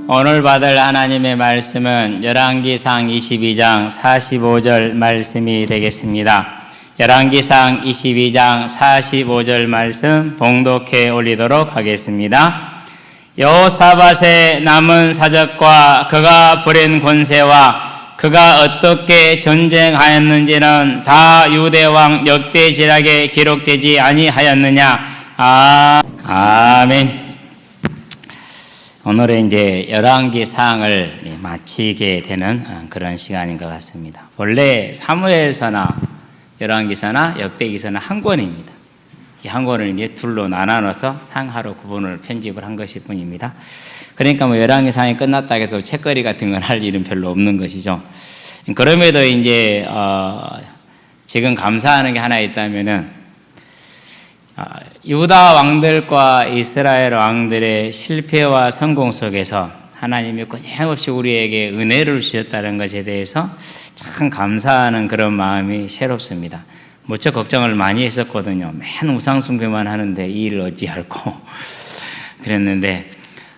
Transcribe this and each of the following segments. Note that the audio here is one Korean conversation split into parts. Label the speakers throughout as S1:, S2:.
S1: 오늘 받을 하나님의 말씀은 열왕기상 22장 45절 말씀이 되겠습니다. 열왕기상 22장 45절 말씀 봉독해 올리도록 하겠습니다. 여호사밧의 남은 사적과 그가 부린 권세와 그가 어떻게 전쟁하였는지는 다 유대왕 역대지략에 기록되지 아니하였느냐. 아멘. 오늘은 이제 열왕기상을 마치게 되는 그런 시간인 것 같습니다. 원래 사무엘서나 열왕기서나 역대기서는 한 권입니다. 이 한 권을 이제 둘로 나눠서 상하로 구분을 편집을 한 것일 뿐입니다. 그러니까 뭐 열왕기상이 끝났다 해서 책거리 같은 건 할 일은 별로 없는 것이죠. 그럼에도 이제 지금 감사하는 게 하나 있다면은 유다 왕들과 이스라엘 왕들의 실패와 성공 속에서 하나님이 끊임없이 우리에게 은혜를 주셨다는 것에 대해서 참 감사하는 그런 마음이 새롭습니다. 무척 걱정을 많이 했었거든요. 맨 우상숭배만 하는데 이 일을 어찌할꼬 그랬는데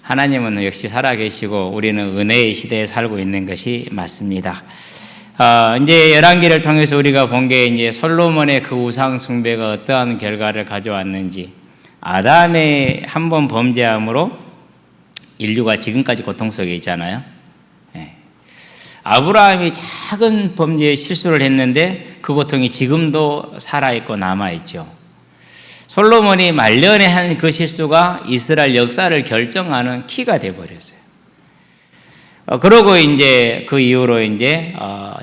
S1: 하나님은 역시 살아계시고 우리는 은혜의 시대에 살고 있는 것이 맞습니다. 이제 열왕기를 통해서 우리가 본 게 이제 솔로몬의 그 우상 숭배가 어떠한 결과를 가져왔는지, 아담의 한 번 범죄함으로 인류가 지금까지 고통 속에 있잖아요. 아브라함이 작은 범죄에 실수를 했는데 그 고통이 지금도 살아있고 남아있죠. 솔로몬이 말년에 한 그 실수가 이스라엘 역사를 결정하는 키가 되어버렸어요. 그러고 이제 그 이후로 이제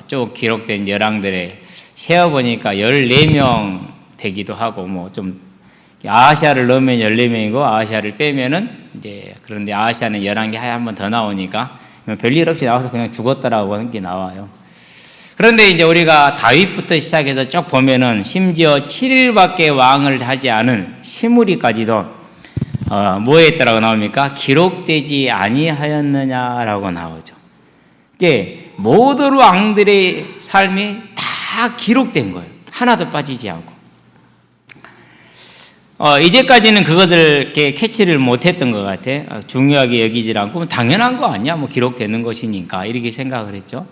S1: 쭉 기록된 열왕들에 세어보니까 14명 되기도 하고 뭐 좀 아하시아를 넣으면 14명이고 아하시아를 빼면은 이제 그런데 아하시아는 열왕기 하에 한 번 더 나오니까 별일 없이 나와서 그냥 죽었다라고 하는 게 나와요. 그런데 이제 우리가 다윗부터 시작해서 쭉 보면은 심지어 7일밖에 왕을 하지 않은 시므리까지도 뭐에 있다라고 나옵니까? 기록되지 아니하였느냐라고 나오죠. 이게 모든 왕들의 삶이 다 기록된 거예요. 하나도 빠지지 않고. 이제까지는 그것을 이렇게 캐치를 못했던 것 같아. 중요하게 여기질 않고 당연한 거 아니야? 뭐 기록되는 것이니까 이렇게 생각을 했죠.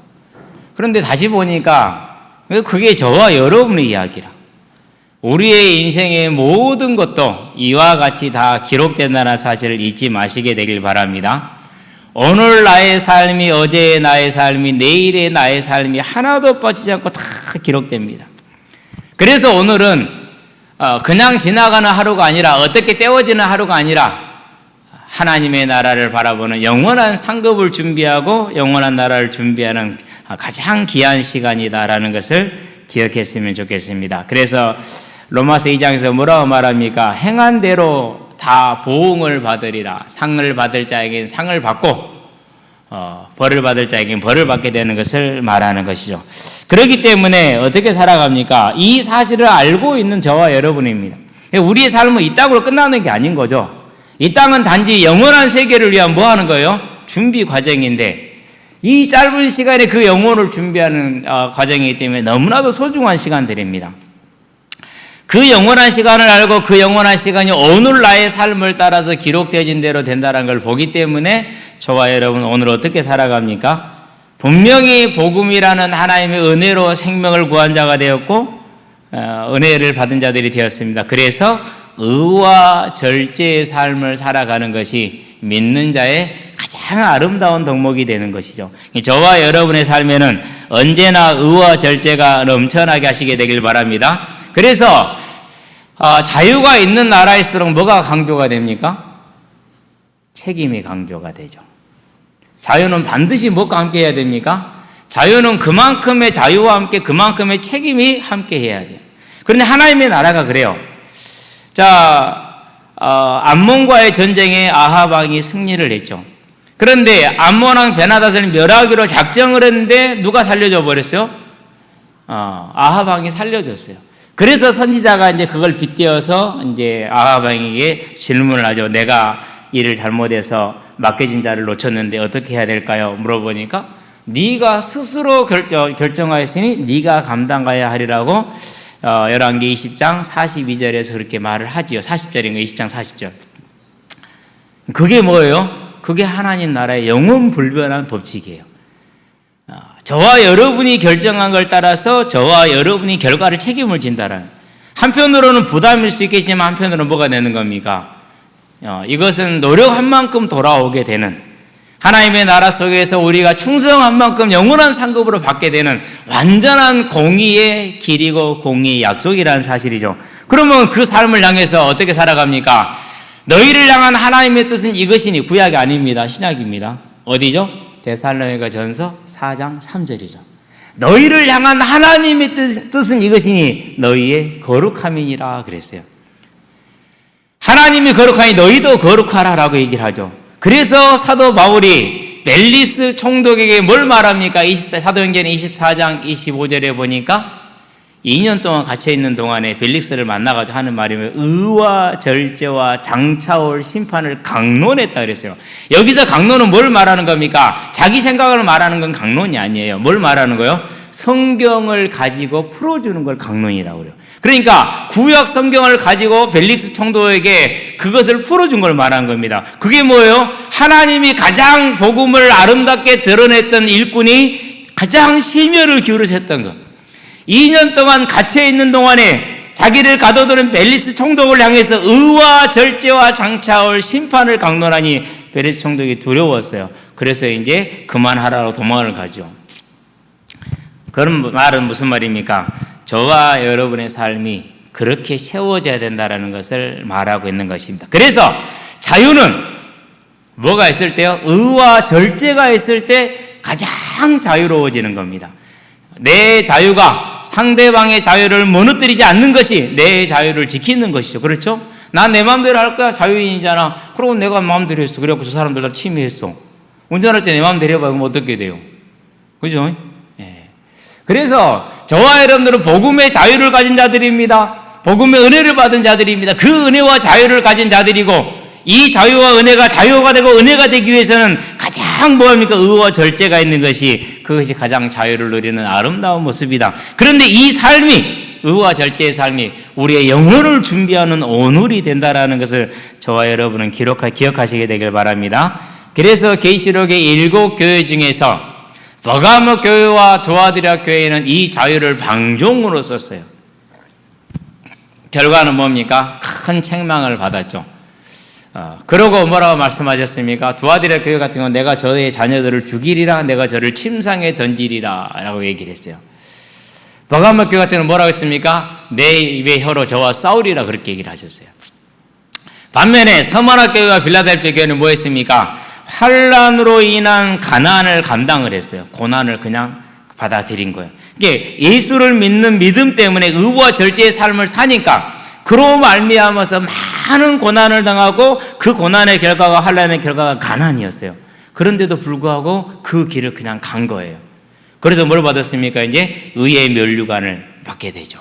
S1: 그런데 다시 보니까 그게 저와 여러분의 이야기라. 우리의 인생의 모든 것도 이와 같이 다 기록된다는 사실을 잊지 마시게 되길 바랍니다. 오늘 나의 삶이, 어제의 나의 삶이, 내일의 나의 삶이 하나도 빠지지 않고 다 기록됩니다. 그래서 오늘은 그냥 지나가는 하루가 아니라, 어떻게 때워지는 하루가 아니라 하나님의 나라를 바라보는 영원한 상급을 준비하고 영원한 나라를 준비하는 가장 귀한 시간이다라는 것을 기억했으면 좋겠습니다. 그래서 로마서 2장에서 뭐라고 말합니까? 행한 대로 다 보응을 받으리라. 상을 받을 자에게는 상을 받고 벌을 받을 자에게는 벌을 받게 되는 것을 말하는 것이죠. 그렇기 때문에 어떻게 살아갑니까? 이 사실을 알고 있는 저와 여러분입니다. 우리의 삶은 이 땅으로 끝나는 게 아닌 거죠. 이 땅은 단지 영원한 세계를 위한 뭐 하는 거예요? 준비 과정인데 이 짧은 시간에 그 영혼을 준비하는 과정이기 때문에 너무나도 소중한 시간들입니다. 그 영원한 시간을 알고 그 영원한 시간이 오늘 나의 삶을 따라서 기록되어진 대로 된다는 걸 보기 때문에 저와 여러분 오늘 어떻게 살아갑니까? 분명히 복음이라는 하나님의 은혜로 생명을 구한 자가 되었고 은혜를 받은 자들이 되었습니다. 그래서 의와 절제의 삶을 살아가는 것이 믿는 자의 가장 아름다운 덕목이 되는 것이죠. 저와 여러분의 삶에는 언제나 의와 절제가 넘쳐나게 하시게 되길 바랍니다. 그래서 자유가 있는 나라일수록 뭐가 강조가 됩니까? 책임이 강조가 되죠. 자유는 반드시 뭐가 함께 해야 됩니까? 자유는 그만큼의 자유와 함께 그만큼의 책임이 함께 해야 돼요. 그런데 하나님의 나라가 그래요. 자, 암몬과의 전쟁에 아합 왕이 승리를 했죠. 그런데 암몬 왕 베나닷을 멸하기로 작정을 했는데 누가 살려줘 버렸어요? 아합 왕이 살려줬어요. 그래서 선지자가 이제 그걸 빗대어서 이제 아합 왕에게 질문을 하죠. 내가 일을 잘못해서 맡겨진 자를 놓쳤는데 어떻게 해야 될까요? 물어보니까 네가 스스로 결정하였으니 네가 감당해야 하리라고 열왕기 20장 42절에서 그렇게 말을 하지요. 40절인가 20장 40절. 그게 뭐예요? 그게 하나님 나라의 영원 불변한 법칙이에요. 저와 여러분이 결정한 걸 따라서 저와 여러분이 결과를 책임을 진다라는, 한편으로는 부담일 수 있겠지만 한편으로는 뭐가 되는 겁니까? 이것은 노력한 만큼 돌아오게 되는, 하나님의 나라 속에서 우리가 충성한 만큼 영원한 상급으로 받게 되는 완전한 공의의 길이고 공의의 약속이라는 사실이죠. 그러면 그 삶을 향해서 어떻게 살아갑니까? 너희를 향한 하나님의 뜻은 이것이니, 구약이 아닙니다. 신약입니다. 어디죠? 데살로니가 전서 4장 3절이죠. 너희를 향한 하나님의 뜻은 이것이니 너희의 거룩함이니라 그랬어요. 하나님이 거룩하니 너희도 거룩하라라고 얘기를 하죠. 그래서 사도 바울이 벨리스 총독에게 뭘 말합니까? 사도행전 24장 25절에 보니까 2년 동안 갇혀있는 동안에 벨릭스를 만나가지고 하는 말이면 의와 절제와 장차올 심판을 강론했다 그랬어요. 여기서 강론은 뭘 말하는 겁니까? 자기 생각을 말하는 건 강론이 아니에요. 뭘 말하는 거예요? 성경을 가지고 풀어주는 걸 강론이라고 그래요. 그러니까 구약 성경을 가지고 벨릭스 총독에게 그것을 풀어준 걸 말한 겁니다. 그게 뭐예요? 하나님이 가장 복음을 아름답게 드러냈던 일꾼이 가장 심혈을 기울이셨던 것. 2년 동안 갇혀있는 동안에 자기를 가둬두는 벨리스 총독을 향해서 의와 절제와 장차올 심판을 강론하니 벨리스 총독이 두려웠어요. 그래서 이제 그만하라고 도망을 가죠. 그런 말은 무슨 말입니까? 저와 여러분의 삶이 그렇게 세워져야 된다는 것을 말하고 있는 것입니다. 그래서 자유는 뭐가 있을 때요? 의와 절제가 있을 때 가장 자유로워지는 겁니다. 내 자유가 상대방의 자유를 무너뜨리지 않는 것이 내 자유를 지키는 것이죠. 그렇죠? 난 내 마음대로 할 거야. 자유인이잖아. 그러고 내가 마음대로 했어. 그래갖고 저 사람들 다 침해했어. 운전할 때 내 마음대로 해봐. 그럼 어떻게 돼요? 그죠? 예. 그래서 저와 여러분들은 복음의 자유를 가진 자들입니다. 복음의 은혜를 받은 자들입니다. 그 은혜와 자유를 가진 자들이고, 이 자유와 은혜가 자유가 되고 은혜가 되기 위해서는 가장 뭐합니까? 의와 절제가 있는 것이, 그것이 가장 자유를 누리는 아름다운 모습이다. 그런데 이 삶이, 의와 절제의 삶이 우리의 영혼을 준비하는 오늘이 된다라는 것을 저와 여러분은 기억하시게 되길 바랍니다. 그래서 계시록의 7교회 중에서 버가모 교회와 도아디라 교회는 이 자유를 방종으로 썼어요. 결과는 뭡니까? 큰 책망을 받았죠. 그러고 뭐라고 말씀하셨습니까? 도아디라 교회 같은 경우는 내가 저의 자녀들을 죽이리라, 내가 저를 침상에 던지리라 라고 얘기를 했어요. 버가모 교회 같은 경우는 뭐라고 했습니까? 내 입의 혀로 저와 싸우리라, 그렇게 얘기를 하셨어요. 반면에 서머나 교회와 빌라델피아 교회는 뭐 했습니까? 환난으로 인한 가난을 감당을 했어요. 고난을 그냥 받아들인 거예요. 이게 예수를 믿는 믿음 때문에 의와 절제의 삶을 사니까 그로 말미암아서 많은 고난을 당하고 그 고난의 결과가, 환난의 결과가 가난이었어요. 그런데도 불구하고 그 길을 그냥 간 거예요. 그래서 뭘 받았습니까? 이제 의의 면류관을 받게 되죠.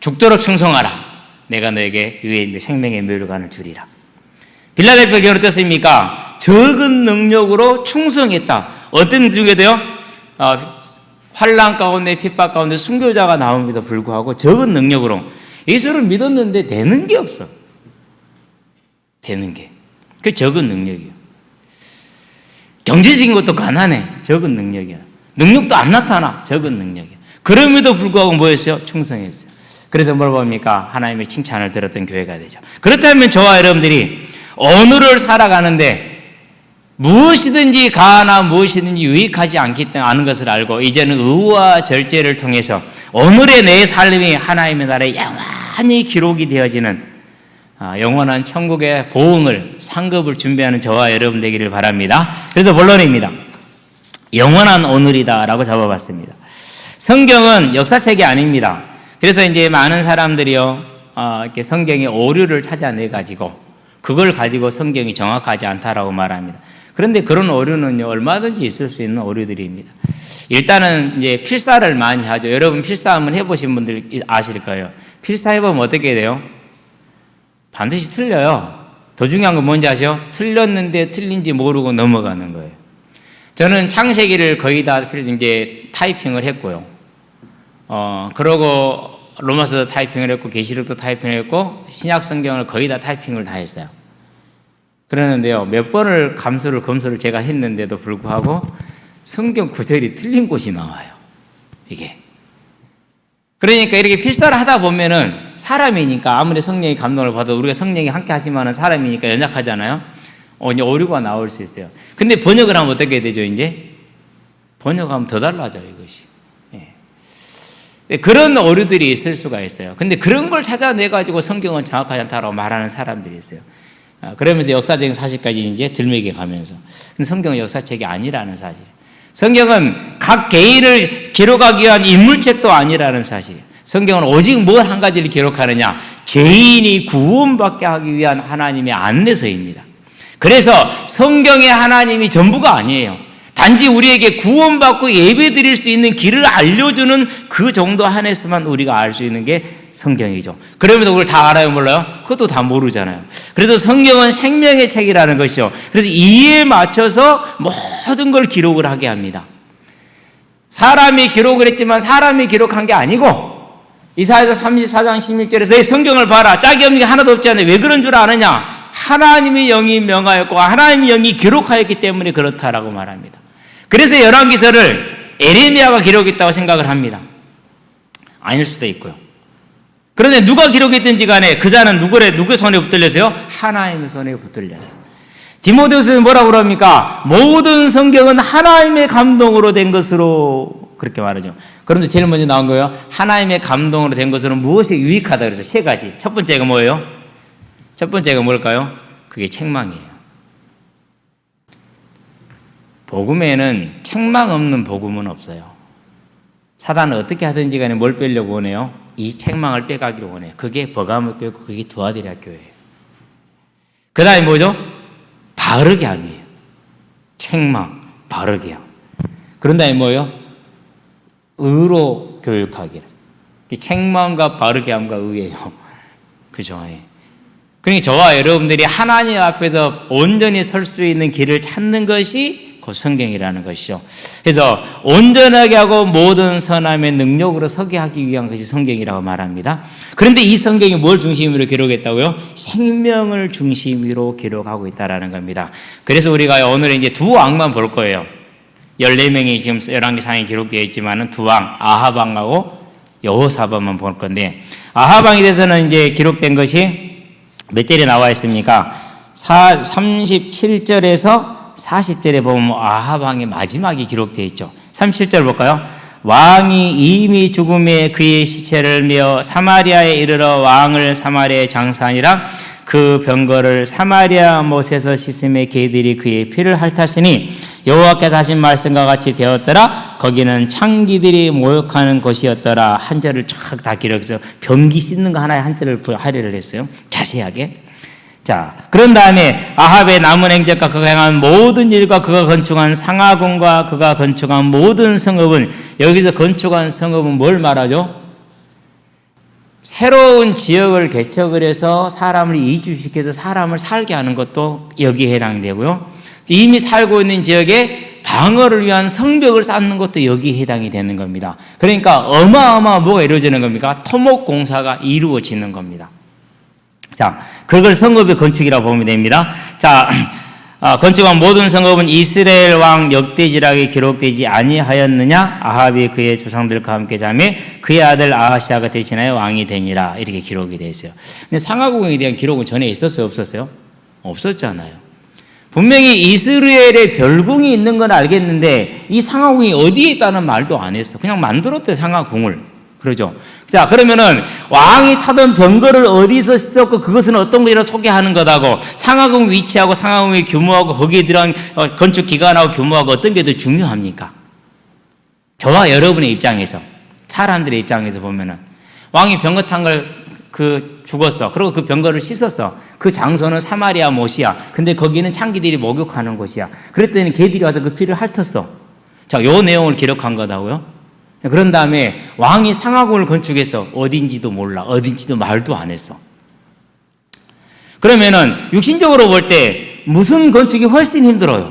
S1: 죽도록 충성하라. 내가 너에게 의의 생명의 면류관을 주리라. 빌라델피아 교회는 어떻습니까? 적은 능력으로 충성했다. 어떤 중에도요? 환난 가운데, 핍박 가운데 순교자가 나옴에도 불구하고 적은 능력으로 예수를 믿었는데 되는 게 없어. 되는 게. 그 적은 능력이에요. 경제적인 것도 가난해. 적은 능력이야. 능력도 안 나타나. 적은 능력이야. 그럼에도 불구하고 뭐였어요? 충성했어요. 그래서 뭘 봅니까? 하나님의 칭찬을 들었던 교회가 되죠. 그렇다면 저와 여러분들이 오늘을 살아가는데 무엇이든지 가하나 무엇이든지 유익하지 않은 것을 알고 이제는 의와 절제를 통해서 오늘의 내 삶이 하나님의 나라에 영원히 기록이 되어지는 영원한 천국의 보응을, 상급을 준비하는 저와 여러분 되기를 바랍니다. 그래서 본론입니다. 영원한 오늘이다 라고 잡아봤습니다. 성경은 역사책이 아닙니다. 그래서 이제 많은 사람들이요, 이렇게 성경의 오류를 찾아내가지고 그걸 가지고 성경이 정확하지 않다라고 말합니다. 그런데 그런 오류는요, 얼마든지 있을 수 있는 오류들입니다. 일단은 이제 필사를 많이 하죠. 여러분 필사 한번 해보신 분들 아실 거예요. 필사해보면 어떻게 돼요? 반드시 틀려요. 더 중요한 건 뭔지 아시죠? 틀렸는데 틀린지 모르고 넘어가는 거예요. 저는 창세기를 거의 다 이제 타이핑을 했고요. 그러고 로마서 타이핑을 했고, 계시록도 타이핑을 했고, 신약 성경을 거의 다 타이핑을 다 했어요. 그러는데요, 몇 번을 검수를 제가 했는데도 불구하고 성경 구절이 틀린 곳이 나와요. 이게. 그러니까 이렇게 필사를 하다 보면은 사람이니까 아무리 성령의 감동을 받아도 우리가 성령이 함께 하지만은 사람이니까 연약하잖아요. 이제 오류가 나올 수 있어요. 근데 번역을 하면 어떻게 되죠, 이제? 번역하면 더 달라져요, 이것이. 예. 그런 오류들이 있을 수가 있어요. 근데 그런 걸 찾아내가지고 성경은 정확하지 않다고 말하는 사람들이 있어요. 그러면서 역사적인 사실까지 이제 들매게 가면서. 근데 성경은 역사책이 아니라는 사실. 성경은 각 개인을 기록하기 위한 인물책도 아니라는 사실. 성경은 오직 뭘 한 가지를 기록하느냐? 개인이 구원받게 하기 위한 하나님의 안내서입니다. 그래서 성경의 하나님이 전부가 아니에요. 단지 우리에게 구원받고 예배드릴 수 있는 길을 알려주는 그 정도 한에서만 우리가 알 수 있는 게 성경이죠. 그러면서 그걸 다 알아요, 몰라요? 그것도 다 모르잖아요. 그래서 성경은 생명의 책이라는 것이죠. 그래서 이에 맞춰서 모든 걸 기록을 하게 합니다. 사람이 기록을 했지만 사람이 기록한 게 아니고 이사야서 34장 16절에서 내 성경을 봐라. 짝이 없는 게 하나도 없지 않냐. 왜 그런 줄 아느냐? 하나님의 영이 명하였고 하나님의 영이 기록하였기 때문에 그렇다라고 말합니다. 그래서 열왕기서를 에레미야가 기록했다고 생각을 합니다. 아닐 수도 있고요. 그런데 누가 기록했든지 간에 그 자는 누구의 손에 붙들려서요? 하나님의 손에 붙들려서. 디모데후서는 뭐라고 그럽니까? 모든 성경은 하나님의 감동으로 된 것으로 그렇게 말하죠. 그런데 제일 먼저 나온 거예요. 하나님의 감동으로 된 것으로는 무엇이 유익하다 그래서 세 가지. 첫 번째가 뭐예요? 첫 번째가 뭘까요? 그게 책망이에요. 복음에는 책망 없는 복음은 없어요. 사단은 어떻게 하든지 간에 뭘 빼려고 원해요? 이 책망을 빼가기로 원해요. 그게 버가모 교회고 그게 두아디라 교회예요. 그 다음에 뭐죠? 바르게 함이에요. 책망, 바르게 함. 그런 다음에 뭐예요? 의로 교육하기. 책망과 바르게 함과 의예요. 그죠? 그러니까 저와 여러분들이 하나님 앞에서 온전히 설 수 있는 길을 찾는 것이 그 성경이라는 것이죠. 그래서 온전하게 하고 모든 선함의 능력으로 서게 하기 위한 것이 성경이라고 말합니다. 그런데 이 성경이 뭘 중심으로 기록했다고요? 생명을 중심으로 기록하고 있다는 겁니다. 그래서 우리가 오늘 이제 두 왕만 볼 거예요. 14명이 지금 열왕기상에 기록되어 있지만은 두 왕, 아합 왕하고 여호사밧만 볼 건데, 아합 왕에 대해서는 이제 기록된 것이 몇 절에 나와 있습니까? 37절에서 40절에 보면 아합 왕의 마지막이 기록되어 있죠. 37절 볼까요? 왕이 이미 죽음에 그의 시체를 메어 사마리아에 이르러 왕을 사마리아에 장사하니라. 그 병거를 사마리아 못에서 씻음에 개들이 그의 피를 핥았으니 여호와께서 하신 말씀과 같이 되었더라. 거기는 창기들이 모욕하는 곳이었더라. 한 절을 쫙 다 기록해서 병기 씻는 거 하나에 한 절을 할애를 했어요. 자세하게. 자, 그런 다음에 아합의 남은 행적과 그가 행한 모든 일과 그가 건축한 상하궁과 그가 건축한 모든 성읍은, 여기서 건축한 성읍은 뭘 말하죠? 새로운 지역을 개척을 해서 사람을 이주시켜서 사람을 살게 하는 것도 여기에 해당되고요. 이미 살고 있는 지역에 방어를 위한 성벽을 쌓는 것도 여기에 해당이 되는 겁니다. 그러니까 어마어마한 뭐가 이루어지는 겁니까? 토목공사가 이루어지는 겁니다. 자, 그걸 성읍의 건축이라고 보면 됩니다. 자, 건축한 모든 성읍은 이스라엘 왕 역대지락에 기록되지 아니하였느냐? 아합이 그의 조상들과 함께 자매 그의 아들 아하시아가 대신하여 왕이 되니라. 이렇게 기록이 되어 있어요. 근데 상하궁에 대한 기록은 전에 있었어요? 없었어요? 없었잖아요. 분명히 이스라엘에 별궁이 있는 건 알겠는데 이 상하궁이 어디에 있다는 말도 안 했어. 그냥 만들었대, 상하궁을. 그러죠. 자, 그러면은 왕이 타던 병거를 어디서 씻었고 그것은 어떤 것이라 소개하는 것하고 상하궁 위치하고 상하궁의 규모하고 거기에 들어간 건축 기간하고 규모하고 어떤 게 더 중요합니까? 저와 여러분의 입장에서, 사람들의 입장에서 보면은 왕이 병거 탄 걸 죽었어. 그리고 그 병거를 씻었어. 그 장소는 사마리아 못이야. 근데 거기는 창기들이 목욕하는 곳이야. 그랬더니 개들이 와서 그 피를 핥았어. 자, 요 내용을 기록한 거다고요. 그런 다음에 왕이 상하궁을 건축해서 어딘지도 몰라. 어딘지도 말도 안 했어. 그러면은 육신적으로 볼 때 무슨 건축이 훨씬 힘들어요?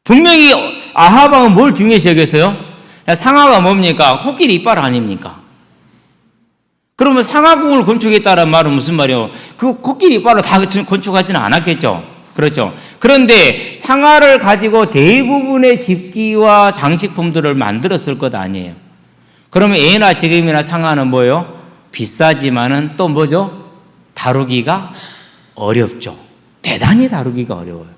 S1: 분명히 아합 왕은 뭘 중요시 여겼어요? 상하가 뭡니까? 코끼리 이빨 아닙니까? 그러면 상하궁을 건축했다는 말은 무슨 말이에요? 그 코끼리 이빨로 다 건축하지는 않았겠죠. 그렇죠. 그런데 상하를 가지고 대부분의 집기와 장식품들을 만들었을 것 아니에요. 그러면 예나 지금이나 상하는 뭐예요? 비싸지만은 또 뭐죠? 다루기가 어렵죠. 대단히 다루기가 어려워요.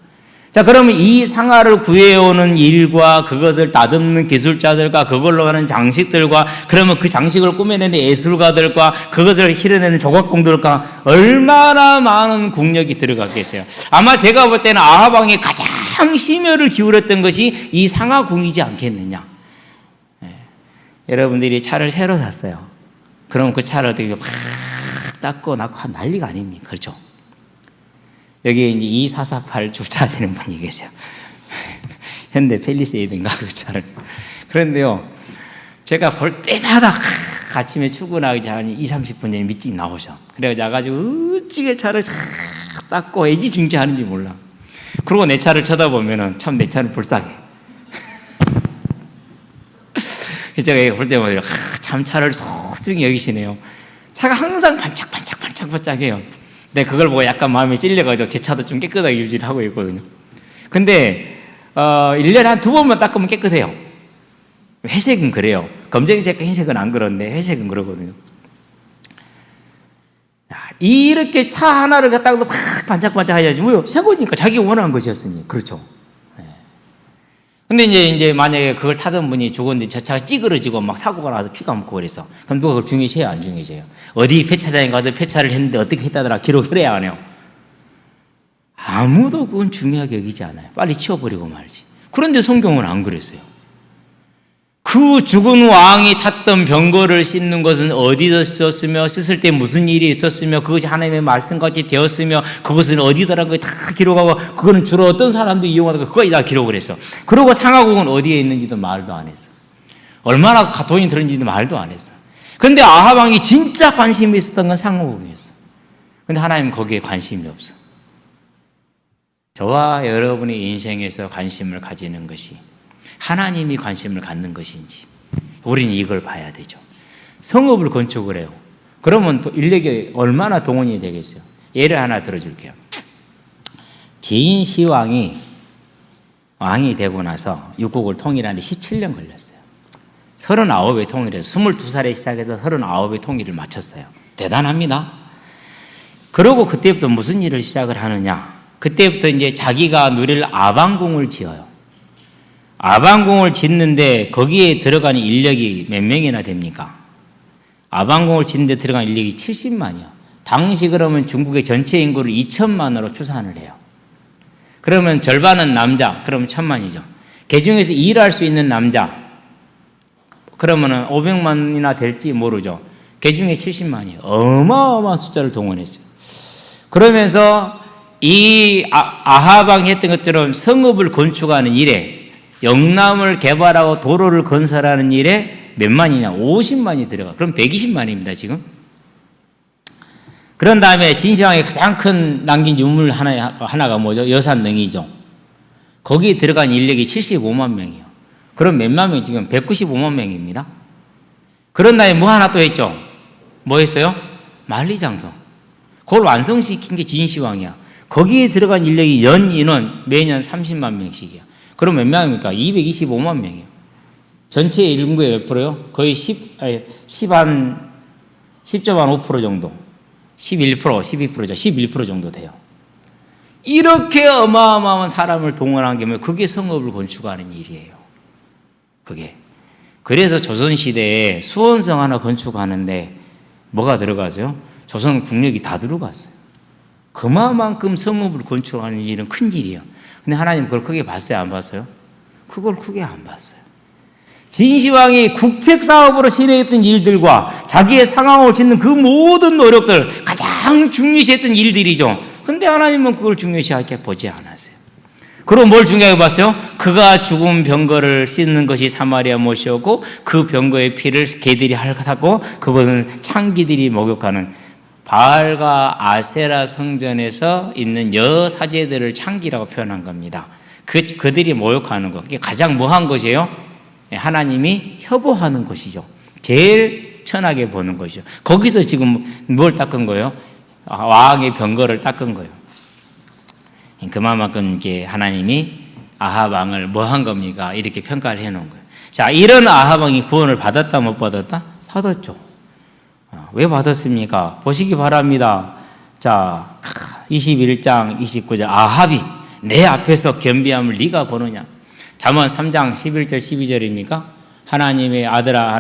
S1: 자, 그러면 이 상하를 구해오는 일과 그것을 다듬는 기술자들과 그걸로 하는 장식들과 그러면 그 장식을 꾸며내는 예술가들과 그것을 실어내는 조각공들과 얼마나 많은 국력이 들어갔겠어요. 아마 제가 볼 때는 아하방에 가장 심혈을 기울였던 것이 이 상하궁이지 않겠느냐. 네. 여러분들이 차를 새로 샀어요. 그럼 그 차를 어떻게 막 닦고 낳고 난리가 아닙니까? 그렇죠? 여기 이제 2448 주차하시는 분이 계세요. 현대 펠리세이드인가 그 차를. 그런데요, 제가 볼 때마다 아침에 출근하기 전에 20-30분 전에 미팅 나오셔. 그래가지고 어찌게 차를 닦고 애지중지하는지 몰라. 그리고 내 차를 쳐다보면은 참 내 차는 불쌍해. 제가 볼 때마다 참 차를 소중히 여기시네요. 차가 항상 반짝반짝해요. 근데 그걸 보고 약간 마음이 찔려가지고 제 차도 좀 깨끗하게 유지를 하고 있거든요. 근데 1년에 한 2번만 닦으면 깨끗해요. 회색은 그래요. 검정색과 흰색은 안 그런데 회색은 그러거든요. 이렇게 차 하나를 갖다가 막 반짝반짝 해야지. 뭐요? 새 거니까 자기가 원하는 것이었으니. 그렇죠. 근데 이제 만약에 그걸 타던 분이 죽었는데 저 차가 찌그러지고 막 사고가 나서 피가 묻고 그래서 그럼 누가 그걸 중요시해요? 안 중요시해요? 어디 폐차장에 가서 폐차를 했는데 어떻게 했다더라 기록을 해야 하네요. 아무도 그건 중요하게 여기지 않아요. 빨리 치워버리고 말지. 그런데 성경은 안 그랬어요. 그 죽은 왕이 탔던 병거를 싣는 것은 어디서 썼으며 씻을 때 무슨 일이 있었으며 그것이 하나님의 말씀같이 되었으며 그것은 어디더라는 걸 다 기록하고 그거는 주로 어떤 사람들이 이용하다가 그거까지 다 기록을 했어. 그리고 상하궁은 어디에 있는지도 말도 안 했어. 얼마나 돈이 들었는지도 말도 안 했어. 그런데 아하방이 진짜 관심이 있었던 건 상하궁이었어. 그런데 하나님은 거기에 관심이 없어. 저와 여러분의 인생에서 관심을 가지는 것이 하나님이 관심을 갖는 것인지 우리는 이걸 봐야 되죠. 성읍을 건축을 해요. 그러면 인력이 얼마나 동원이 되겠어요? 예를 하나 들어줄게요. 진시황이 왕이 되고 나서 육국을 통일하는데 17년 걸렸어요. 39의 통일에서 22살에 시작해서 39의 통일을 마쳤어요. 대단합니다. 그러고 그때부터 무슨 일을 시작을 하느냐? 그때부터 이제 자기가 누릴 아방궁을 지어요. 아방궁을 짓는데 거기에 들어가는 인력이 몇 명이나 됩니까? 아방궁을 짓는데 들어가는 인력이 70만이요. 당시 그러면 중국의 전체 인구를 2천만으로 추산을 해요. 그러면 절반은 남자, 그러면 1,000만이죠. 그 중에서 일할 수 있는 남자, 그러면 500만이나 될지 모르죠. 그 중에 70만이요. 어마어마한 숫자를 동원했어요. 그러면서 이 아하방이 했던 것처럼 성읍을 건축하는 일에 영남을 개발하고 도로를 건설하는 일에 몇 만이냐? 50만이 들어가. 그럼 120만입니다, 지금. 그런 다음에 진시황이 가장 큰 남긴 유물 하나가 뭐죠? 여산능이죠. 거기에 들어간 인력이 75만 명이요. 그럼 몇만 명? 지금 195만 명입니다. 그런 다음에 뭐 하나 또 했죠? 뭐 했어요? 만리장성. 그걸 완성시킨 게 진시황이야. 거기에 들어간 인력이 연 인원 매년 30만 명씩이야. 그럼 몇 명입니까? 225만 명이요. 전체 인구의 몇 프로요? 거의 10.5% 정도. 12%죠. 11% 정도 돼요. 이렇게 어마어마한 사람을 동원한 게 뭐예요? 그게 성읍을 건축하는 일이에요. 그게. 그래서 조선시대에 수원성 하나 건축하는데 뭐가 들어가죠? 조선 국력이 다 들어갔어요. 그만큼 성읍을 건축하는 일은 큰 일이에요. 근데 하나님 그걸 크게 봤어요? 안 봤어요? 그걸 크게 안 봤어요. 진시황이 국책사업으로 실행했던 일들과 자기의 상황을 짓는 그 모든 노력들 가장 중요시했던 일들이죠. 근데 하나님은 그걸 중요시하게 보지 않았어요. 그럼 뭘 중요하게 봤어요? 그가 죽은 병거를 씻는 것이 사마리아 못이었고 그 병거의 피를 개들이 핥고 그것은 창기들이 목욕하는 바알과 아세라 성전에서 있는 여사제들을 창기라고 표현한 겁니다. 그들이 모욕하는 것. 그게 가장 뭐한 것이에요? 하나님이 협오하는 것이죠. 제일 천하게 보는 것이죠. 거기서 지금 뭘 닦은 거예요? 왕의 병거를 닦은 거예요. 그만큼 이렇게 하나님이 아합 왕을 뭐 한 겁니까? 이렇게 평가를 해놓은 거예요. 자, 이런 아합 왕이 구원을 받았다 못 받았다? 받았죠. 왜 받았습니까? 보시기 바랍니다. 자, 21장 29절 아합이 내 앞에서 겸비함을 네가 보느냐? 잠언 3장 11절 12절입니까? 하나님의 아들아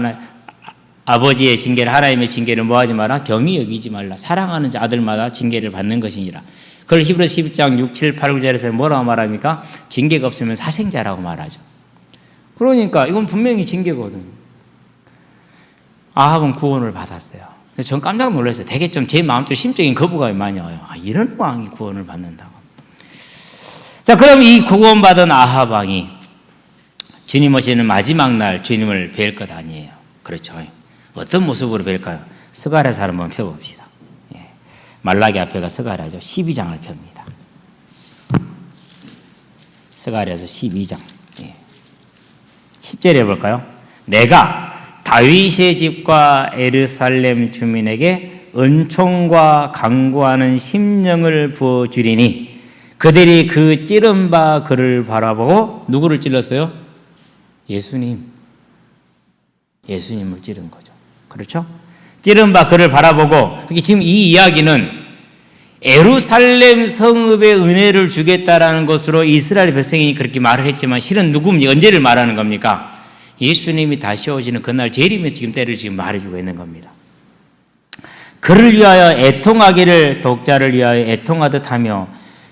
S1: 아버지의 징계를 하나님의 징계를 뭐하지 마라? 경히 여기지 말라. 사랑하는 아들마다 징계를 받는 것이니라. 그걸 히브리서 12장 6, 7, 8, 9절에서 뭐라고 말합니까? 징계가 없으면 사생자라고 말하죠. 그러니까 이건 분명히 징계거든요. 아합은 구원을 받았어요. 전 깜짝 놀랐어요. 되게 좀 제 마음속에 심적인 거부감이 많이 와요. 이런 왕이 구원을 받는다고. 자, 그럼 이 구원받은 아합 왕이 주님 오시는 마지막 날 주님을 뵐 것 아니에요. 그렇죠. 어떤 모습으로 뵐까요? 스가랴서 한번 펴봅시다. 말라기 앞에가 스가랴죠. 12장을 펴니다. 스가랴서 12장 10절에 해볼까요? 내가 다윗의 집과 예루살렘 주민에게 은총과 강구하는 심령을 부어주리니 그들이 그 찌른 바 그를 바라보고 누구를 찔렀어요? 예수님을 찌른 거죠. 그렇죠? 찌른 바 그를 바라보고 지금 이 이야기는 예루살렘 성읍의 은혜를 주겠다라는 것으로 이스라엘 백성이 그렇게 말을 했지만 실은 누굽니까? 언제를 말하는 겁니까? 예수님이 다시 오시는 그날 재림의 지금 때를 지금 말해주고 있는 겁니다. 그를 위하여 애통하기를 독자를 위하여 애통하듯 하며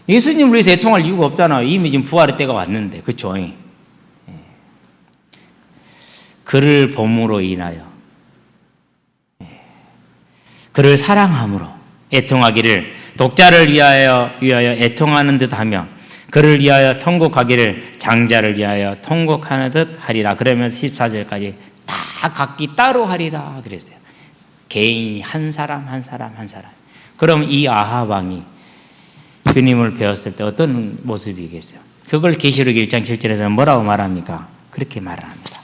S1: 예수님을 위해서 애통할 이유가 없잖아요. 이미 지금 부활의 때가 왔는데. 그렇죠? 그를 봄으로 인하여 그를 사랑함으로 애통하기를 독자를 위하여 애통하는 듯 하며 그를 위하여 통곡하기를 장자를 위하여 통곡하는 듯 하리라. 그러면 14절까지 다 각기 따로 하리라 그랬어요. 개인이 한 사람. 그럼 이 아합 왕이 주님을 배웠을 때 어떤 모습이겠어요? 그걸 계시록 1장 7절에서는 뭐라고 말합니까? 그렇게 말을 합니다.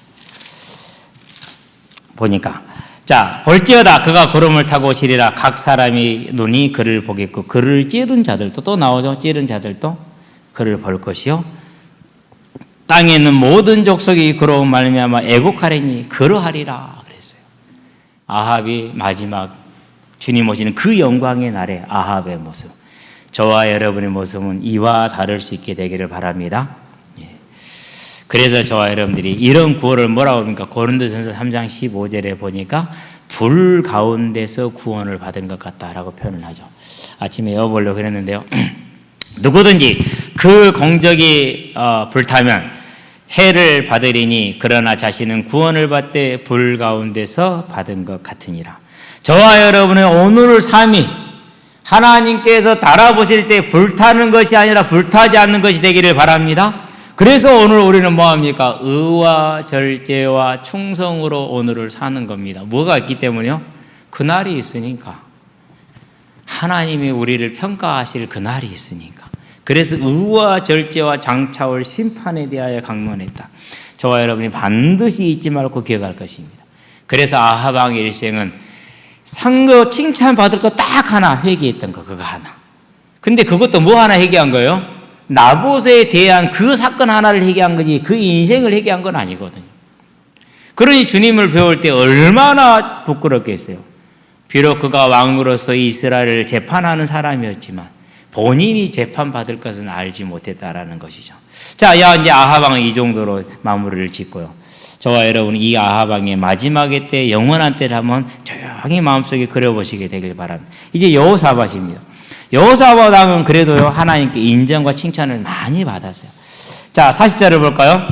S1: 보니까 자, 볼지어다 그가 구름을 타고 오시리라. 각 사람이 눈이 그를 보겠고 그를 찌른 자들도 또 나오죠. 찌른 자들도 그를 볼 것이요 땅에 있는 모든 족속이 그로 말미암아 애곡하리니 그러하리라 그랬어요. 아합이 마지막 주님 오시는 그 영광의 날에 아합의 모습, 저와 여러분의 모습은 이와 다를 수 있게 되기를 바랍니다. 그래서 저와 여러분들이 이런 구원을 뭐라고 합니까? 고린도전서 3장 15절에 보니까 불 가운데서 구원을 받은 것 같다라고 표현을 하죠. 아침에 외워보려고 했는데요. 누구든지 그 공적이 불타면 해를 받으리니 그러나 자신은 구원을 받되 불 가운데서 받은 것 같으니라. 저와 여러분의 오늘의 삶이 하나님께서 달아보실 때 불타는 것이 아니라 불타지 않는 것이 되기를 바랍니다. 그래서 오늘 우리는 뭐합니까? 의와 절제와 충성으로 오늘을 사는 겁니다. 뭐가 있기 때문에요? 그날이 있으니까. 하나님이 우리를 평가하실 그날이 있으니까. 그래서 의와 절제와 장차올 심판에 대하여 강론했다. 저와 여러분이 반드시 잊지 말고 기억할 것입니다. 그래서 아합 왕의 일생은 상거 칭찬받을 거 딱 하나 회개했던 거 그거 하나. 근데 그것도 뭐 하나 회개한 거예요? 나봇에 대한 그 사건 하나를 회개한 거지 그 인생을 회개한 건 아니거든요. 그러니 주님을 배울 때 얼마나 부끄럽겠어요. 비록 그가 왕으로서 이스라엘을 재판하는 사람이었지만 본인이 재판받을 것은 알지 못했다라는 것이죠. 자, 이제 아합 왕은 이 정도로 마무리를 짓고요. 저와 여러분 이 아합 왕의 마지막의 때 영원한 때를 한번 조용히 마음속에 그려보시게 되길 바랍니다. 이제 여호사밧입니다. 여호사밧 왕은 그래도요 하나님께 인정과 칭찬을 많이 받았어요. 자, 40절을 볼까요?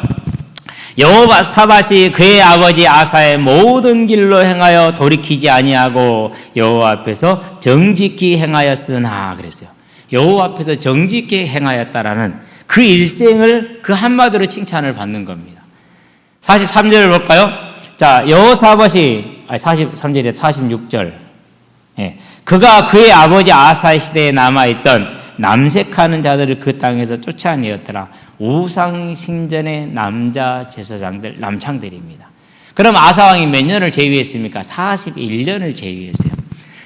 S1: 여호사밧이 그의 아버지 아사의 모든 길로 행하여 돌이키지 아니하고 여호와 앞에서 정직히 행하였으나 그랬어요. 여호와 앞에서 정직히 행하였다라는 그 일생을 그 한마디로 칭찬을 받는 겁니다. 43절을 볼까요? 자, 여호사밧이 43절에 46절. 그가 그의 아버지 아사의 시대에 남아있던 남색하는 자들을 그 땅에서 쫓아내었더라. 우상 신전의 남자 제사장들, 남창들입니다. 그럼 아사왕이 몇 년을 제위했습니까? 41년을 제위했어요.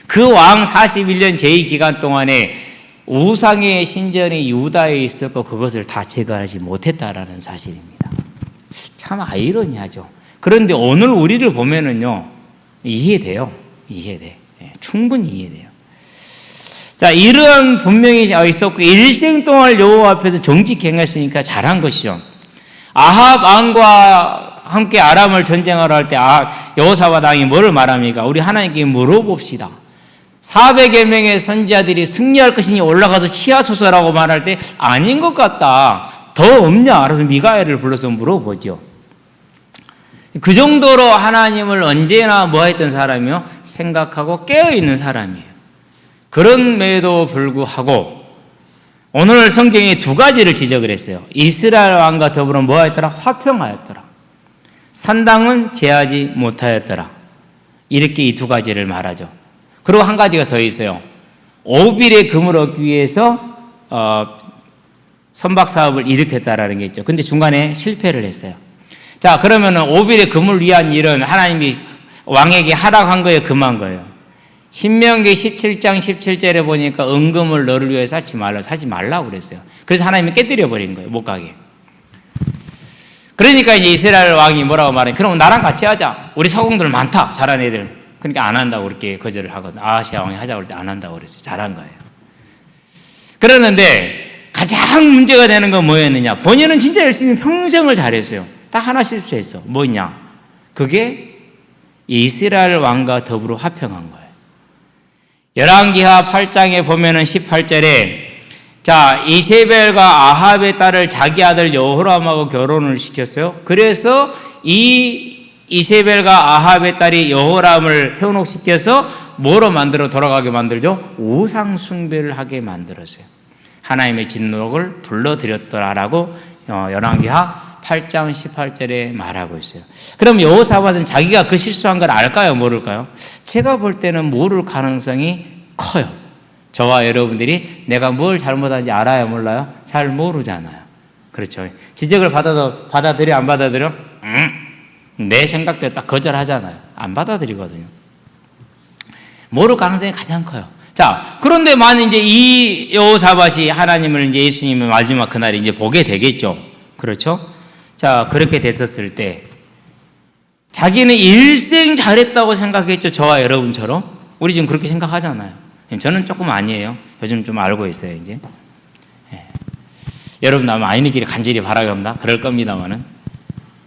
S1: 그 왕 41년 제위 기간 동안에 우상의 신전이 유다에 있었고 그것을 다 제거하지 못했다라는 사실입니다. 참 아이러니하죠. 그런데 오늘 우리를 보면은요, 이해돼요. 이해돼. 충분히 이해돼요. 자, 이런 분명히 있었고 일생 동안 여호와 앞에서 정직히 행했으니까 잘한 것이죠. 아합 왕과 함께 아람을 전쟁하러 할 때 여호사밧 왕이 뭐를 말합니까? 우리 하나님께 물어봅시다. 400여 명의 선지자들이 승리할 것이니 올라가서 치하소서라고 말할 때 아닌 것 같다. 더 없냐? 알아서 미가엘을 불러서 물어보죠. 그 정도로 하나님을 언제나 뭐 했던 사람이요? 생각하고 깨어있는 사람이에요. 그럼에도 불구하고 오늘 성경에 두 가지를 지적을 했어요. 이스라엘 왕과 더불어 뭐 했더라? 화평하였더라. 산당은 제하지 못하였더라. 이렇게 이 두 가지를 말하죠. 그리고 한 가지가 더 있어요. 오빌의 금을 얻기 위해서 선박 사업을 일으켰다라는 게 있죠. 근데 중간에 실패를 했어요. 자, 그러면은 오빌의 금을 위한 일은 하나님이 왕에게 하락한 거예요, 금한 거예요. 신명기 17장 17절에 보니까 은금을 너를 위해 사지 말라고 그랬어요. 그래서 하나님이 깨뜨려 버린 거예요, 못 가게. 그러니까 이제 이스라엘 왕이 뭐라고 말해? 그럼 나랑 같이 하자. 우리 서공들 많다, 잘한 애들. 그러니까 안 한다고 그렇게 거절을 하거든. 아시아 왕이 하자고 할 때 안 한다고 그랬어요. 잘한 거예요. 그러는데 가장 문제가 되는 건 뭐였느냐? 본인은 진짜 열심히 평생을 잘했어요. 다 하나 실수했어. 뭐냐? 그게 이스라엘 왕과 더불어 화평한 거예요. 열왕기하 8장에 보면은 18절에 자, 이세벨과 아합의 딸을 자기 아들 여호람하고 결혼을 시켰어요. 그래서 이세벨과 아합의 딸이 여호람을 현혹시켜서 뭐로 만들어 돌아가게 만들죠? 우상 숭배를 하게 만들었어요. 하나님의 진노를 불러들였더라라고 열왕기하 8장 18절에 말하고 있어요. 그럼 여호사밧은 자기가 그 실수한 걸 알까요? 모를까요? 제가 볼 때는 모를 가능성이 커요. 저와 여러분들이 내가 뭘 잘못한지 알아요? 몰라요? 잘 모르잖아요. 그렇죠. 지적을 받아들여 안 받아들여? 내 생각대로 딱 거절하잖아요. 안 받아들이거든요. 모를 가능성이 가장 커요. 자, 그런데 만약 이제 이 여호사밧이 하나님을 이제 예수님의 마지막 그날에 이제 보게 되겠죠. 그렇죠? 자, 그렇게 됐었을 때 자기는 일생 잘했다고 생각했죠. 저와 여러분처럼. 우리 지금 그렇게 생각하잖아요. 저는 조금 아니에요. 요즘 좀 알고 있어요, 이제. 여러분 아마 아니는 길에 간절히 바라봅니다. 그럴 겁니다만은.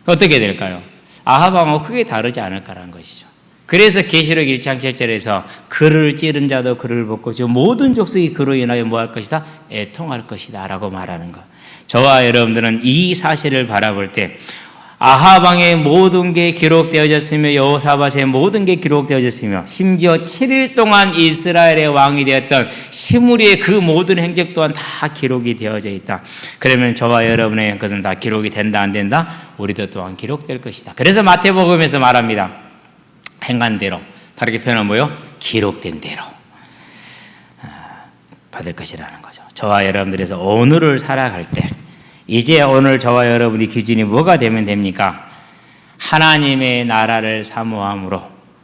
S1: 어떻게 될까요? 아합 왕하고 크게 다르지 않을까라는 것이죠. 그래서 계시록 1장 7절에서 그를 찌른 자도 그를 벗고 저 모든 족속이 그로 인하여 뭐 할 것이다? 애통할 것이다 라고 말하는 것. 저와 여러분들은 이 사실을 바라볼 때 아합 왕의 모든 게 기록되어졌으며 여호사밧의 모든 게 기록되어졌으며 심지어 7일 동안 이스라엘의 왕이 되었던 시므리의 그 모든 행적 또한 다 기록이 되어져 있다. 그러면 저와 여러분의 것은 다 기록이 된다 안 된다? 우리도 또한 기록될 것이다. 그래서 마태복음에서 말합니다. 행한 대로, 다르게 표현하면 뭐요? 기록된 대로 받을 것이라는 거죠. 저와 여러분들에서 오늘을 살아갈 때 이제 오늘 저와 여러분의 기준이 뭐가 되면 됩니까? 하나님의 나라를 사모함으로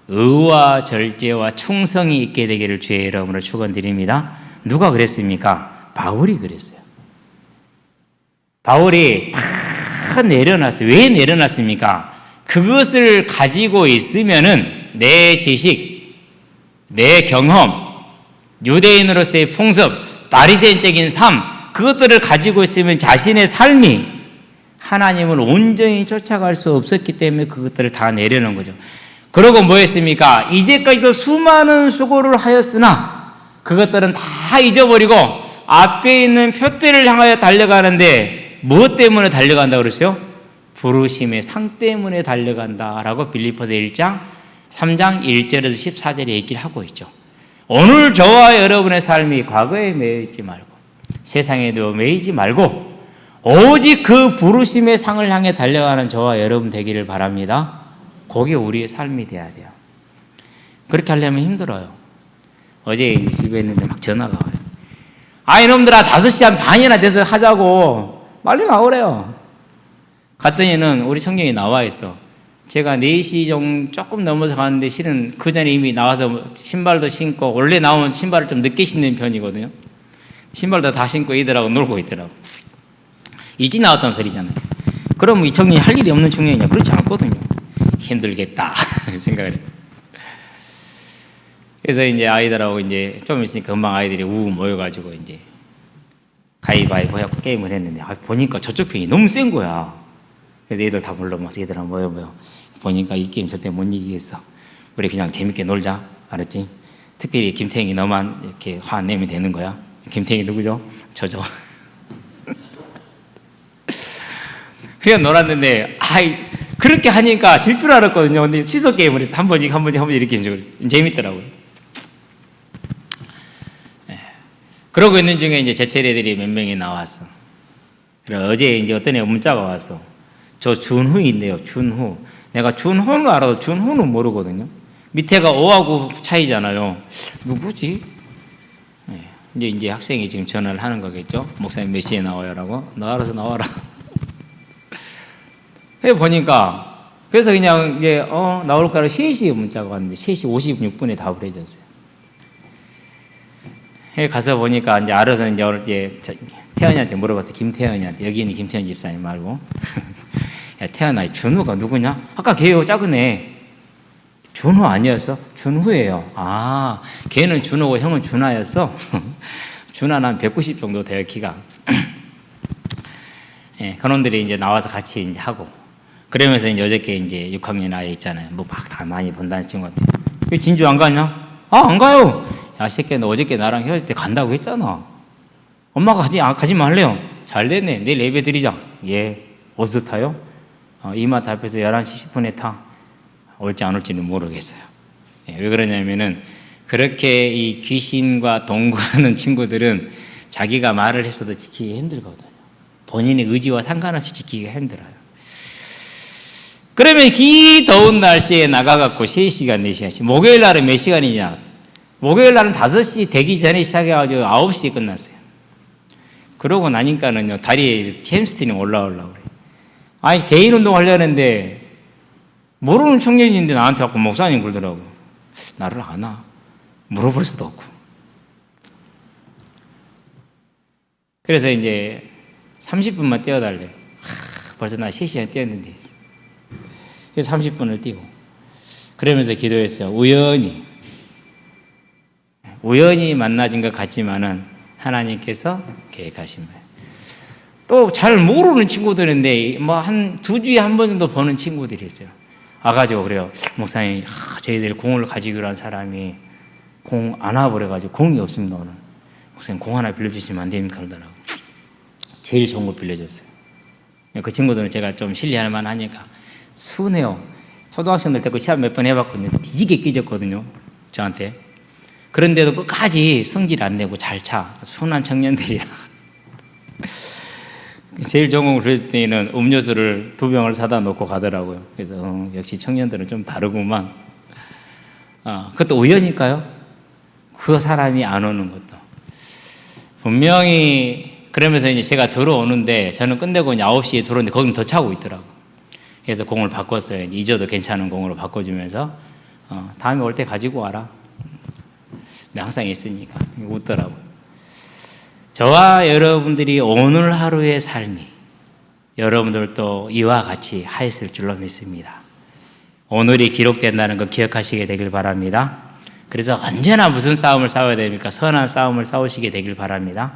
S1: 의와 절제와 충성이 있게 되기를 주의 이름으로 축원드립니다. 누가 그랬습니까? 바울이 그랬어요. 바울이 다 내려놨어요. 왜 내려놨습니까? 그것을 가지고 있으면은 내 지식, 내 경험, 유대인으로서의 풍습, 바리새인적인 삶 그것들을 가지고 있으면 자신의 삶이 하나님을 온전히 쫓아갈 수 없었기 때문에 그것들을 다 내려놓은 거죠. 그러고 뭐 했습니까? 이제까지도 수많은 수고를 하였으나 그것들은 다 잊어버리고 앞에 있는 표대를 향하여 달려가는데 무엇 때문에 달려간다고 그러세요? 부르심의 상 때문에 달려간다라고 빌립보서 1장 3장 1절에서 14절에 얘기를 하고 있죠. 오늘 저와 여러분의 삶이 과거에 매여 있지 말고 세상에도 매이지 말고 오직 그 부르심의 상을 향해 달려가는 저와 여러분 되기를 바랍니다. 그게 우리의 삶이 돼야 돼요. 그렇게 하려면 힘들어요. 어제 이제 집에 있는데 막 전화가 와요. 이놈들아 5시 한 반이나 돼서 하자고 빨리 나오래요. 갔더니는 우리 성경에 나와 있어. 제가 4시 좀 조금 넘어서 가는데 실은 그 전에 이미 나와서 신발도 신고, 원래 나오면 신발을 좀 늦게 신는 편이거든요. 신발도 다 신고 애들하고 놀고 있더라고. 일찍 나왔다는 소리잖아요. 그럼 이 청년이 할 일이 없는 청년이냐? 그렇지 않거든요. 힘들겠다 생각을 해요. 그래서 이제 아이들하고 이제 좀 있으니까 금방 아이들이 우우 모여가지고 이제 가위바위보 해갖고 게임을 했는데, 보니까 저쪽 편이 너무 센 거야. 그래서 애들 다 불러모아서 얘들아 모여. 보니까 이 게임 절대 못 이기겠어. 우리 그냥 재밌게 놀자. 알았지? 특별히 김태형이 너만 이렇게 화 안 내면 되는 거야. 김태형이 누구죠? 저죠. 그냥 놀았는데, 그렇게 하니까 질 줄 알았거든요. 근데 시소 게임을 해서 한 번씩 이렇게 재밌더라고요. 그러고 있는 중에 이제 제철 애들이 몇 명이 나왔어. 그래, 어제 이제 어떤 애가 문자가 왔어. 저 준후인데요, 준후. 내가 준호는 알아도 준후는 모르거든요. 밑에가 5하고 차이잖아요. 누구지? 이제 학생이 지금 전화를 하는 거겠죠? 목사님 몇 시에 나와요라고? 너 알아서 나와라. 해 보니까, 그래서 그냥 이제, 나올까라 3시에 문자가 왔는데, 3시 56분에 답을 해줬어요. 해 가서 보니까, 이제 알아서 이제 오늘 이제 태연이한테 물어봤어. 김태연이한테. 여기는 김태연 집사님 말고. 야, 태연아, 준우가 누구냐? 아까 걔요, 작은 애. 준우 아니었어? 준우예요. 아, 걔는 준우고 형은 준하였어? 준하는 한 190 정도 돼요, 키가. 예, 그놈들이 이제 나와서 같이 이제 하고. 그러면서 이제 어저께 이제 6학년 아이 있잖아요. 뭐 막 다 많이 본다는 친구한테. 왜 진주 안 가냐? 안 가요. 야, 새끼야, 너 어저께 나랑 헤어질 때 간다고 했잖아. 엄마가 가지 말래요. 잘 됐네. 내일 예배 드리자. 예. 어디서 타요? 이마트 앞에서 11시 10분에 타. 올지 안 올지는 모르겠어요. 예, 왜 그러냐면은, 그렇게 이 귀신과 동거하는 친구들은 자기가 말을 했어도 지키기 힘들거든요. 본인의 의지와 상관없이 지키기가 힘들어요. 그러면 이 더운 날씨에 나가갖고 3시간, 4시간씩. 목요일 날은 몇 시간이냐? 목요일 날은 5시 되기 전에 시작해가지고 9시에 끝났어요. 그러고 나니까는요, 다리에 햄스트링 올라오려고 그래요. 아니, 개인 운동 하려는데, 모르는 청년인데 나한테 자꾸 목사님 그러더라고요. 나를 아나? 물어볼 수도 없고. 그래서 이제 30분만 뛰어달래. 벌써 나 3시간 뛰었는데. 그래서 30분을 뛰고. 그러면서 기도했어요. 우연히 만나진 것 같지만은 하나님께서 계획하신 거예요. 또 잘 모르는 친구들인데, 뭐 한 2주에 한 번 정도 보는 친구들이 있어요. 와가지고 그래요. 목사님, 저희들 공을 가지기로 한 사람이 공 안 와버려가지고 공이 없습니다, 오늘. 목사님, 공 하나 빌려주시면 안 됩니까? 그러더라고. 제일 좋은 거 빌려줬어요. 그 친구들은 제가 좀 신뢰할 만하니까. 순해요. 초등학생들 때 그 시합 몇 번 해봤거든요. 뒤지게 끼졌거든요, 저한테. 그런데도 끝까지 성질 안 내고 잘 차. 순한 청년들이라. 제일 좋은 걸 그랬더니는 음료수를 2병을 사다 놓고 가더라고요. 그래서 역시 청년들은 좀 다르구만. 그것도 우연일까요? 그 사람이 안 오는 것도. 분명히 그러면서 이제 제가 들어오는데, 저는 끝내고 이제 9시에 들어오는데 거기는 더 차고 있더라고요. 그래서 공을 바꿨어요. 잊어도 괜찮은 공으로 바꿔주면서, 다음에 올 때 가지고 와라. 근데 항상 있으니까. 웃더라고요. 저와 여러분들이 오늘 하루의 삶이 여러분들도 이와 같이 하였을 줄로 믿습니다. 오늘이 기록된다는 거 기억하시게 되길 바랍니다. 그래서 언제나 무슨 싸움을 싸워야 됩니까? 선한 싸움을 싸우시게 되길 바랍니다.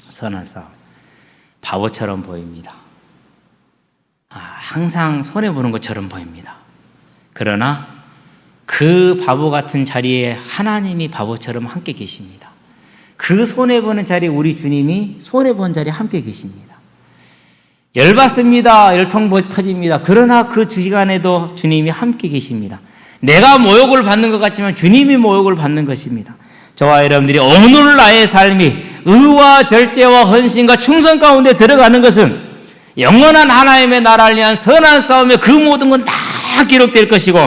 S1: 선한 싸움. 바보처럼 보입니다. 항상 손해보는 것처럼 보입니다. 그러나 그 바보 같은 자리에 하나님이 바보처럼 함께 계십니다. 그 손해보는 자리에 우리 주님이 손해본 자리에 함께 계십니다. 열받습니다. 열통 터집니다. 그러나 그 시간에도 주님이 함께 계십니다. 내가 모욕을 받는 것 같지만 주님이 모욕을 받는 것입니다. 저와 여러분들이 오늘 나의 삶이 의와 절제와 헌신과 충성 가운데 들어가는 것은 영원한 하나님의 나라를 위한 선한 싸움에 그 모든 건 다 기록될 것이고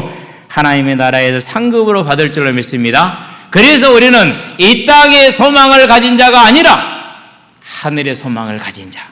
S1: 하나님의 나라에서 상급으로 받을 줄로 믿습니다. 그래서 우리는 이 땅의 소망을 가진 자가 아니라 하늘의 소망을 가진 자,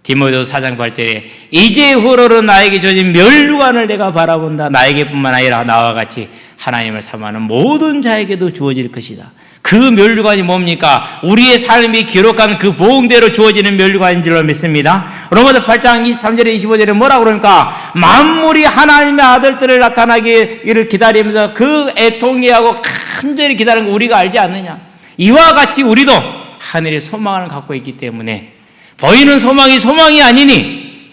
S1: 디모데후서 4장 8절에 이제후로는 나에게 주어진 멸류관을 내가 바라본다. 나에게뿐만 아니라 나와 같이 하나님을 사모하는 모든 자에게도 주어질 것이다. 그 멸류관이 뭡니까? 우리의 삶이 기록한 그 보응대로 주어지는 멸류관인 줄로 믿습니다. 로마서 8장 23절에 25절에 뭐라고 그러니까 만물이 하나님의 아들들을 나타나기를 기다리면서 그 애통해하고 간절히 기다리는 거 우리가 알지 않느냐? 이와 같이 우리도 하늘의 소망을 갖고 있기 때문에 보이는 소망이 소망이 아니니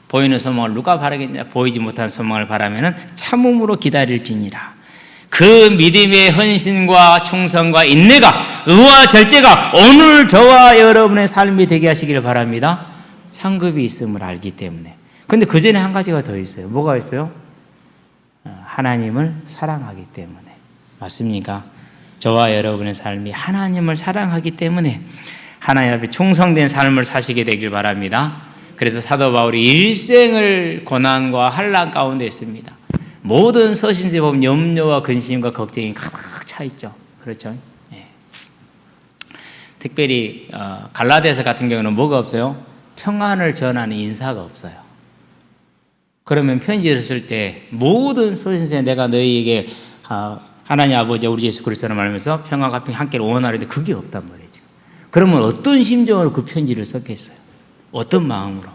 S1: 보이는 소망을 누가 바라겠냐? 보이지 못한 소망을 바라면 참음으로 기다릴지니라. 그 믿음의 헌신과 충성과 인내가 의와 절제가 오늘 저와 여러분의 삶이 되게 하시기를 바랍니다. 상급이 있음을 알기 때문에. 그런데 그 전에 한 가지가 더 있어요. 뭐가 있어요? 하나님을 사랑하기 때문에. 맞습니까? 저와 여러분의 삶이 하나님을 사랑하기 때문에 하나님 앞에 충성된 삶을 사시게 되길 바랍니다. 그래서 사도 바울이 일생을 고난과 환난 가운데 있습니다. 모든 서신서에 보면 염려와 근심과 걱정이 가득 차 있죠. 그렇죠? 예. 특별히 갈라디아서 같은 경우는 뭐가 없어요? 평안을 전하는 인사가 없어요. 그러면 편지를 쓸 때 모든 서신서에 내가 너희에게 하나님 아버지 우리 예수 그리스도를 말하면서 평안과 함께를 원하는데 그게 없단 말이에요. 지금. 그러면 어떤 심정으로 그 편지를 썼겠어요? 어떤 마음으로?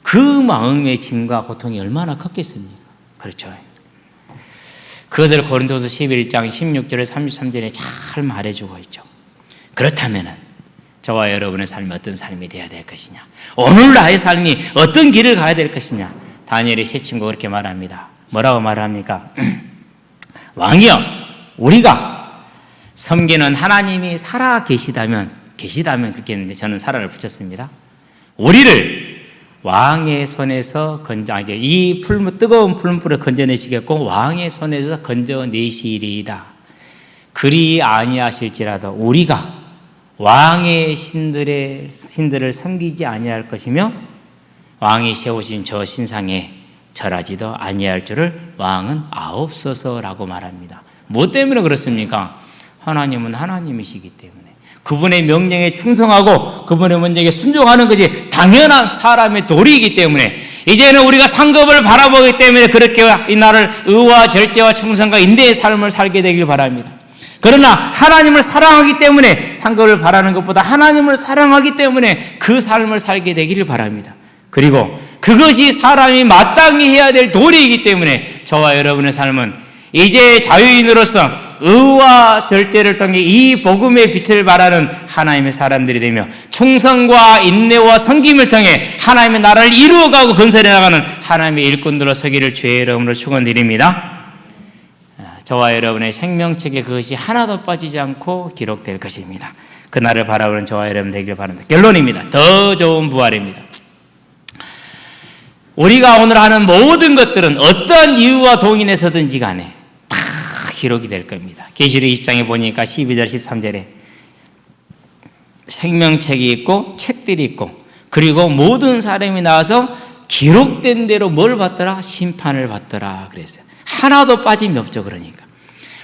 S1: 그 마음의 짐과 고통이 얼마나 컸겠습니까? 그렇죠. 그것을 고린도서 11장 16절에 33절에 잘 말해주고 있죠. 그렇다면 저와 여러분의 삶이 어떤 삶이 되어야 될 것이냐? 오늘 나의 삶이 어떤 길을 가야 될 것이냐? 다니엘의 세 친구가 그렇게 말합니다. 뭐라고 말합니까? 왕이여, 우리가 섬기는 하나님이 살아 계시다면 그렇게 했는데 저는 살아를 붙였습니다. 우리를 왕의 손에서 건져내게 이 뜨거운 풀무불에 건져내시겠고 왕의 손에서 건져내시리이다. 그리 아니하실지라도 우리가 왕의 신들을 섬기지 아니할 것이며 왕이 세우신 저 신상에 절하지도 아니할 줄을 왕은 아옵소서라고 말합니다. 뭐 때문에 그렇습니까? 하나님은 하나님이시기 때문에 그분의 명령에 충성하고 그분의 문제에 순종하는 것이 당연한 사람의 도리이기 때문에 이제는 우리가 상급을 바라보기 때문에 그렇게 이 나를 의와 절제와 충성과 인내의 삶을 살게 되길 바랍니다. 그러나 하나님을 사랑하기 때문에 상급을 바라는 것보다 하나님을 사랑하기 때문에 그 삶을 살게 되기를 바랍니다. 그리고 그것이 사람이 마땅히 해야 될 도리이기 때문에 저와 여러분의 삶은 이제 자유인으로서 의와 절제를 통해 이 복음의 빛을 발하는 하나님의 사람들이 되며 충성과 인내와 섬김을 통해 하나님의 나라를 이루어가고 건설해 나가는 하나님의 일꾼들로 서기를 주의 이름으로 축원드립니다. 저와 여러분의 생명책에 그것이 하나도 빠지지 않고 기록될 것입니다. 그날을 바라보는 저와 여러분 되길 바랍니다. 결론입니다. 더 좋은 부활입니다. 우리가 오늘 하는 모든 것들은 어떤 이유와 동인에서든지 간에 다 기록이 될 겁니다. 계시록 20장에 보니까 12절 13절에 생명책이 있고 책들이 있고 그리고 모든 사람이 나와서 기록된 대로 뭘 받더라? 심판을 받더라 그랬어요. 하나도 빠짐이 없죠. 그러니까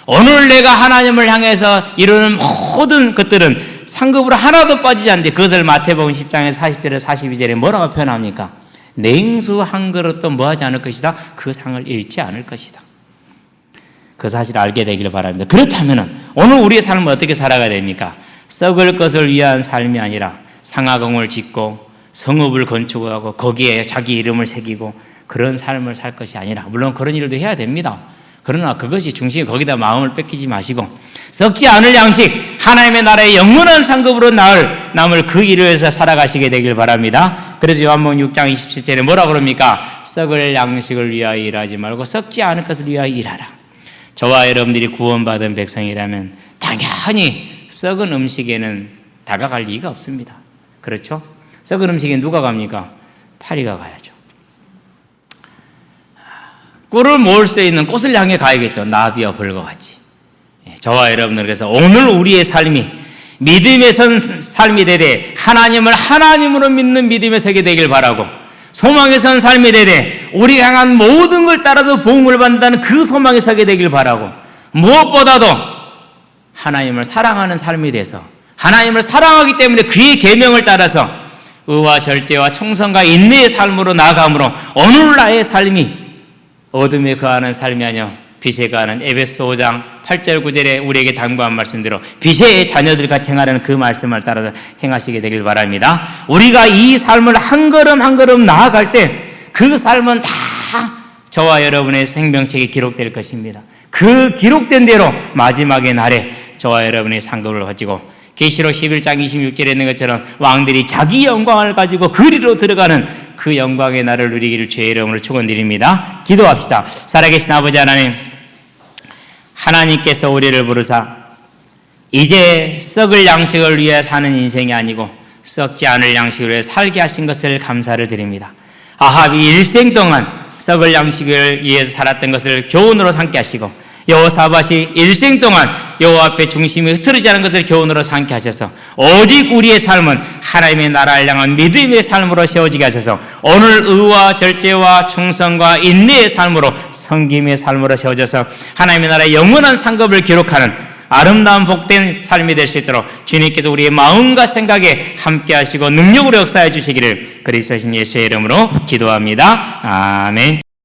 S1: 오늘 내가 하나님을 향해서 이루는 모든 것들은 상급으로 하나도 빠지지 않는데 그것을 마태복음 10장에 40절에 42절에 뭐라고 표현합니까? 냉수 한 그릇도 뭐하지 않을 것이다. 그 상을 잃지 않을 것이다. 그 사실을 알게 되기를 바랍니다. 그렇다면 오늘 우리의 삶은 어떻게 살아가야 됩니까? 썩을 것을 위한 삶이 아니라 상하궁을 짓고 성읍을 건축하고 거기에 자기 이름을 새기고 그런 삶을 살 것이 아니라 물론 그런 일도 해야 됩니다. 그러나 그것이 중심이 거기다 마음을 뺏기지 마시고 썩지 않을 양식 하나님의 나라의 영원한 상급으로 남을 그 일을 위해서 살아가시게 되길 바랍니다. 그래서 요한복음 6장 27절에 뭐라고 그럽니까? 썩을 양식을 위하여 일하지 말고 썩지 않을 것을 위하여 일하라. 저와 여러분들이 구원받은 백성이라면 당연히 썩은 음식에는 다가갈 리가 없습니다. 그렇죠? 썩은 음식에 누가 갑니까? 파리가 가야죠. 꿀을 모을 수 있는 꽃을 향해 가야겠죠. 나비와 벌과 같이. 저와 여러분들 그래서 오늘 우리의 삶이 믿음의 삶이 되되 하나님을 하나님으로 믿는 믿음의 세계 되길 바라고 소망에 선 삶이 되되 우리가 향한 모든 걸 따라서 보응을 받는다는 그 소망에 서게 되길 바라고 무엇보다도 하나님을 사랑하는 삶이 돼서 하나님을 사랑하기 때문에 그의 계명을 따라서 의와 절제와 충성과 인내의 삶으로 나아감으로 오늘 나의 삶이 어둠에 거하는 삶이 아니요 빛에 거하는 에베소 5장 8절 9절에 우리에게 당부한 말씀대로 빛의 자녀들과 행하는 그 말씀을 따라서 행하시게 되길 바랍니다. 우리가 이 삶을 한 걸음 한 걸음 나아갈 때 그 삶은 다 저와 여러분의 생명책에 기록될 것입니다. 그 기록된 대로 마지막의 날에 저와 여러분의 상급을 가지고 계시록 11장 26절에 있는 것처럼 왕들이 자기 영광을 가지고 그리로 들어가는 그 영광의 날을 누리기를 주의 이름으로 축원드립니다. 기도합시다. 살아계신 아버지 하나님, 하나님께서 우리를 부르사 이제 썩을 양식을 위해 사는 인생이 아니고 썩지 않을 양식을 위해 살게 하신 것을 감사를 드립니다. 아합이 일생 동안 썩을 양식을 위해서 살았던 것을 교훈으로 삼게 하시고 여호사밧이 일생 동안 여호와 앞에 중심이 흐트러지지 않은 것을 교훈으로 삼게 하셔서 오직 우리의 삶은 하나님의 나라를 향한 믿음의 삶으로 세워지게 하셔서 오늘 의와 절제와 충성과 인내의 삶으로 섬김의 삶으로 세워져서 하나님의 나라의 영원한 상급을 기록하는 아름다운 복된 삶이 될 수 있도록 주님께서 우리의 마음과 생각에 함께 하시고 능력으로 역사해 주시기를 그리스도신 예수의 이름으로 기도합니다. 아멘.